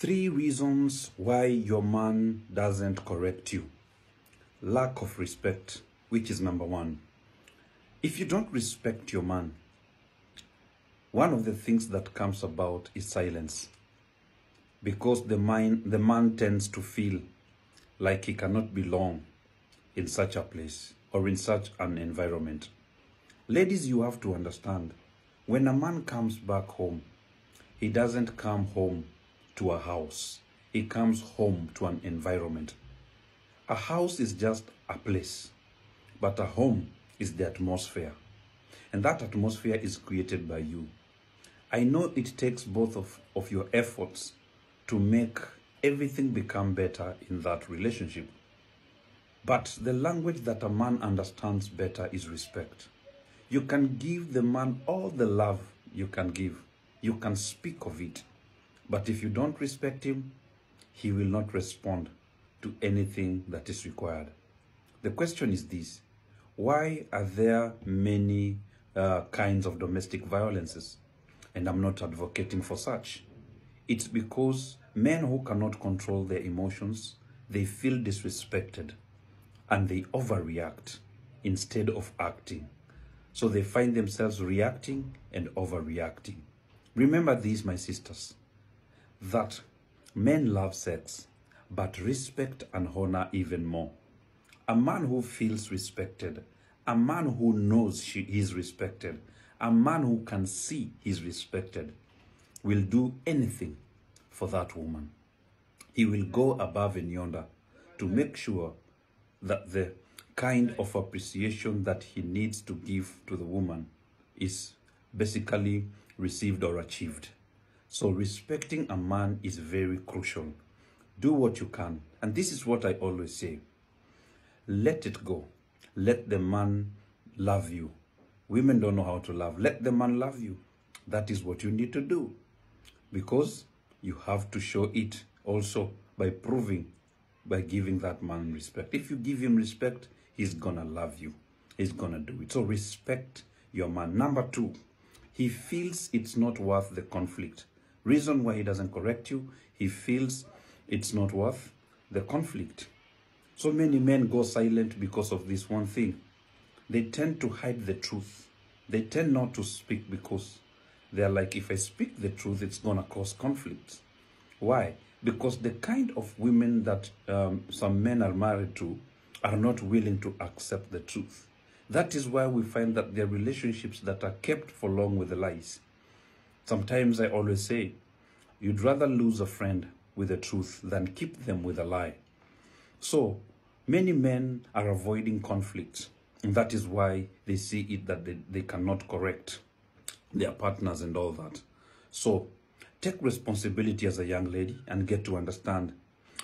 3 reasons why your man doesn't correct you. Lack of respect, which is number 1. If you don't respect your man, one of the things that comes about is silence. Because the man tends to feel like he cannot belong in such a place or in such an environment. Ladies, you have to understand, when a man comes back home, he doesn't come home to a house. He comes home to an environment. A house is just a place, but a home is the atmosphere. And that atmosphere is created by you. I know it takes both of your efforts to make everything become better in that relationship. But the language that a man understands better is respect. You can give the man all the love you can give. You can speak of it. But if you don't respect him, he will not respond to anything that is required. The question is this: why are there many kinds of domestic violences? And I'm not advocating for such. It's because men who cannot control their emotions, they feel disrespected and they overreact instead of acting. So they find themselves reacting and overreacting. Remember this, my sisters, that men love sex, but respect and honor even more. A man who feels respected, a man who knows he is respected, a man who can see he's respected, will do anything for that woman. He will go above and yonder to make sure that the kind of appreciation that he needs to give to the woman is basically received or achieved. So respecting a man is very crucial. Do what you can. And this is what I always say. Let it go. Let the man love you. Women don't know how to love. Let the man love you. That is what you need to do. Because you have to show it also by proving, by giving that man respect. If you give him respect, he's gonna love you. He's gonna do it. So respect your man. Number 2, he feels it's not worth the conflict. Reason why he doesn't correct you, he feels it's not worth the conflict. So many men go silent because of this one thing. They tend to hide the truth. They tend not to speak because they're like, if I speak the truth, it's gonna cause conflict. Why? Because the kind of women that some men are married to are not willing to accept the truth. That is why we find that there are relationships that are kept for long with the lies. Sometimes I always say, you'd rather lose a friend with the truth than keep them with a lie. So many men are avoiding conflict, and that is why they see it that they cannot correct their partners and all that. So take responsibility as a young lady and get to understand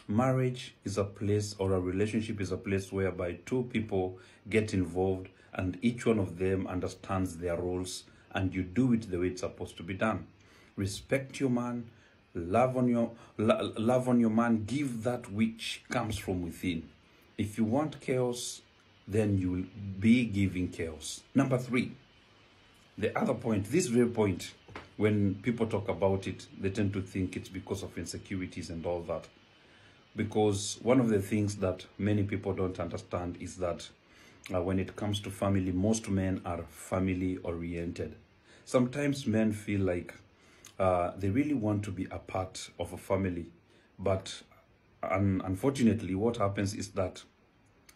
marriage is a place, or a relationship is a place whereby 2 people get involved and each one of them understands their roles, and you do it the way it's supposed to be done. Respect your man, love on your man, give that which comes from within. If you want chaos, then you will be giving chaos. Number 3, the other point, this very point, when people talk about it, they tend to think it's because of insecurities and all that. Because one of the things that many people don't understand is that when it comes to family, most men are family oriented. Sometimes men feel like they really want to be a part of a family, but unfortunately what happens is that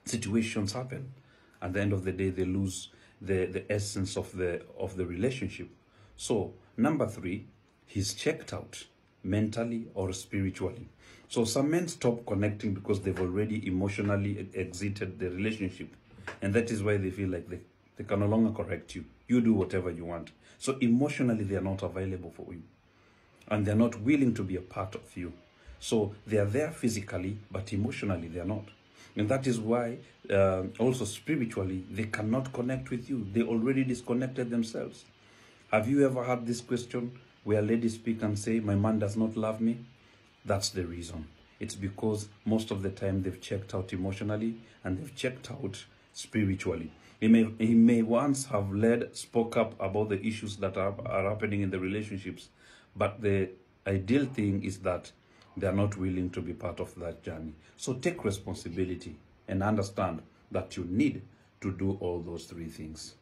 situations happen. At the end of the day, they lose the essence of the relationship. So number 3, he's checked out mentally or spiritually. So some men stop connecting because they've already emotionally exited the relationship, and that is why they feel like they can no longer correct you. You do whatever you want. So emotionally they are not available for you, and they're not willing to be a part of you. So they are there physically, but emotionally they are not. And that is why also spiritually they cannot connect with you. They already disconnected themselves. Have you ever had this question where ladies speak and say, my man does not love me? That's the reason. It's because most of the time they've checked out emotionally and they've checked out spiritually. He may once have spoke up about the issues that are happening in the relationships, but the ideal thing is that they are not willing to be part of that journey. So take responsibility and understand that you need to do all those three things.